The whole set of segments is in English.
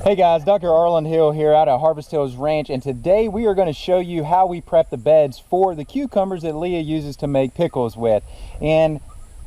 Hey guys, Dr. Arland here out at Harvest Hills Ranch, and today we are going to show you how we prep the beds for the cucumbers that Leah uses to make pickles with. And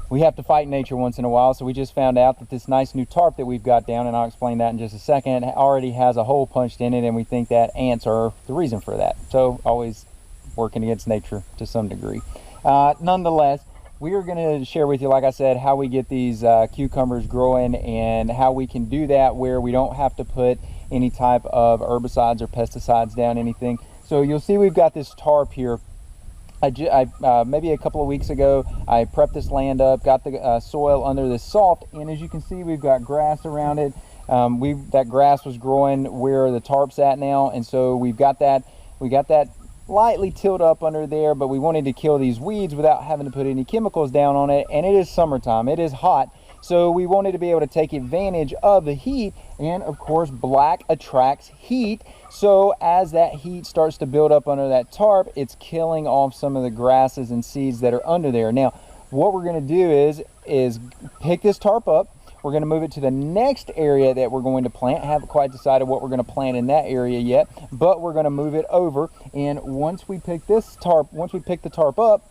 we have to fight nature once in a while, so we just found out that this nice new tarp that we've got down, and I'll explain that in just a second, already has a hole punched in it, and we think that ants are the reason for that. So always working against nature to some degree. Nonetheless, we are going to share with you, like I said, how we get these cucumbers growing and how we can do that where we don't have to put any type of herbicides or pesticides down anything. So you'll see we've got this tarp here. Maybe a couple of weeks ago, I prepped this land up, got the soil under this soft, and as you can see, we've got grass around it. That grass was growing where the tarp's at now, and so we got that lightly tilled up under there, but we wanted to kill these weeds without having to put any chemicals down on it. And it is summertime, it is hot, so we wanted to be able to take advantage of the heat, and of course black attracts heat. So as that heat starts to build up under that tarp, it's killing off some of the grasses and seeds that are under there. Now what we're going to do is pick this tarp up. We're going to move it to the next area that we're going to plant. I haven't quite decided what we're going to plant in that area yet, but we're going to move it over. And once we pick the tarp up,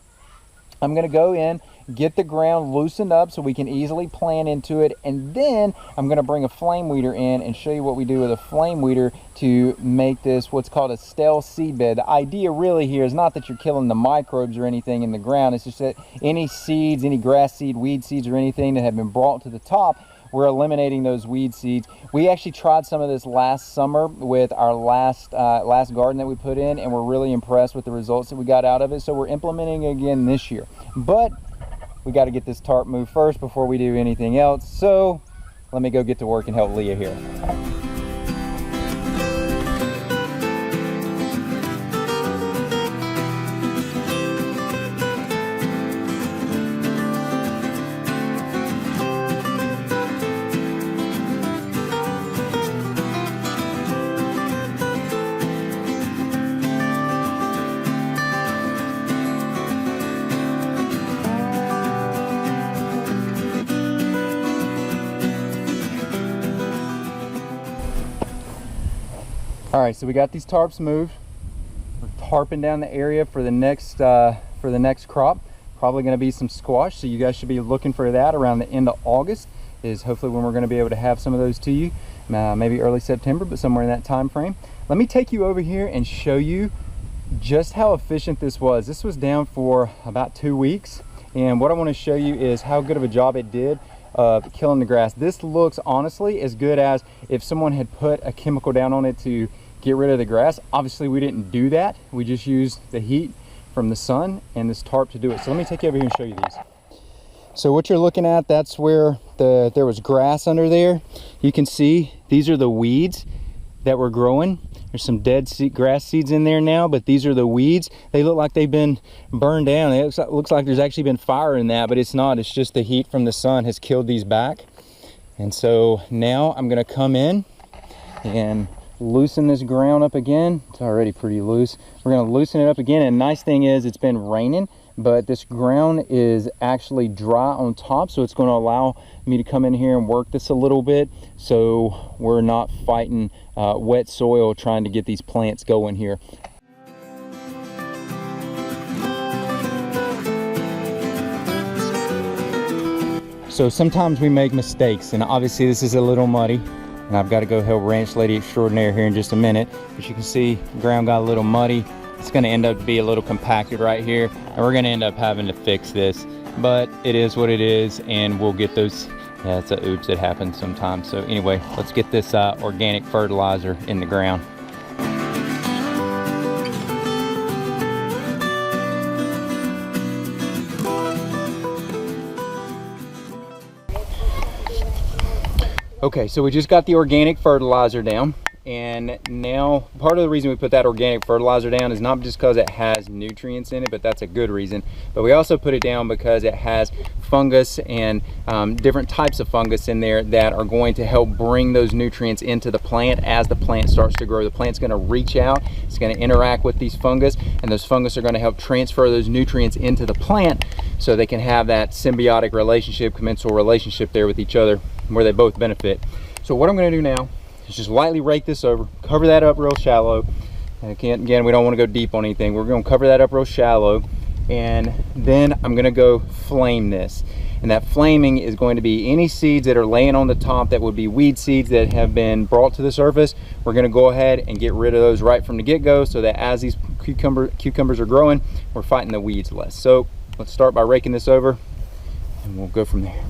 I'm going to go in, get the ground loosened up so we can easily plant into it, and then I'm going to bring a flame weeder in and show you what we do with a flame weeder to make this what's called a stale seed bed. The idea really here is not that you're killing the microbes or anything in the ground. It's just that any seeds, any grass seed, weed seeds, or anything that have been brought to the top, we're eliminating those weed seeds. We actually tried some of this last summer with our last garden that we put in, and we're really impressed with the results that we got out of it. So we're implementing it again this year. But we got to get this tarp moved first before we do anything else. So let me go get to work and help Leah here. All right, so we got these tarps moved. We're tarping down the area for the next crop. Probably going to be some squash, so you guys should be looking for that around the end of August is hopefully when we're going to be able to have some of those to you. Maybe early September, but somewhere in that time frame. Let me take you over here and show you just how efficient this was. This was down for about 2 weeks, and what I want to show you is how good of a job it did of killing the grass. This looks honestly as good as if someone had put a chemical down on it to get rid of the grass. Obviously we didn't do that. We just used the heat from the sun and this tarp to do it. So let me take you over here and show you these. So what you're looking at, that's where there was grass under there. You can see these are the weeds that were growing. There's some dead grass seeds in there now, but these are the weeds. They look like they've been burned down. It looks like there's actually been fire in that, but it's not. It's just the heat from the sun has killed these back. And so now I'm gonna come in and loosen this ground up again. It's already pretty loose. We're gonna loosen it up again, and the nice thing is it's been raining, but this ground is actually dry on top, so it's going to allow me to come in here and work this a little bit so we're not fighting wet soil trying to get these plants going here. So sometimes we make mistakes, and obviously this is a little muddy, and I've got to go help Ranch Lady Extraordinaire here in just a minute. As you can see, the ground got a little muddy. It's going to end up to be a little compacted right here, and we're going to end up having to fix this, but it is what it is, and we'll get those. Yeah, it's a oops, it happens sometimes. So anyway, let's get this organic fertilizer in the ground. Okay, so we just got the organic fertilizer down, and now part of the reason we put that organic fertilizer down is not just because it has nutrients in it, but that's a good reason, but we also put it down because it has fungus and different types of fungus in there that are going to help bring those nutrients into the plant. As the plant starts to grow, the plant's going to reach out, it's going to interact with these fungus, and those fungus are going to help transfer those nutrients into the plant so they can have that symbiotic relationship, commensal relationship there with each other where they both benefit. So what I'm going to do now is is just lightly rake this over, cover that up real shallow. And again, we don't want to go deep on anything. We're going to cover that up real shallow, and then I'm going to go flame this. And that flaming is going to be any seeds that are laying on the top that would be weed seeds that have been brought to the surface. We're going to go ahead and get rid of those right from the get-go, so that as these cucumbers are growing, we're fighting the weeds less. So let's start by raking this over, and we'll go from there.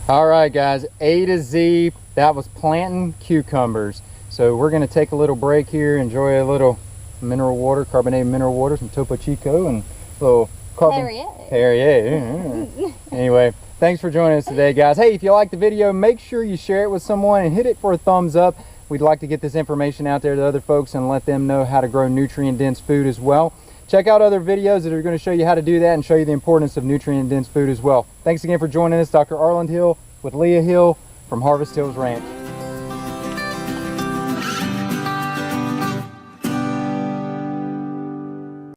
All right, guys, A to Z, that was planting cucumbers. So we're gonna take a little break here, enjoy a little mineral water, carbonated mineral water, some Topo Chico, and a little Perrier. Anyway, thanks for joining us today, guys. Hey, if you like the video, make sure you share it with someone and hit it for a thumbs up. We'd like to get this information out there to other folks and let them know how to grow nutrient-dense food as well. Check out other videos that are going to show you how to do that and show you the importance of nutrient-dense food as well. Thanks again for joining us. Dr. Arland Hill with Leah Hill from Harvest Hills Ranch.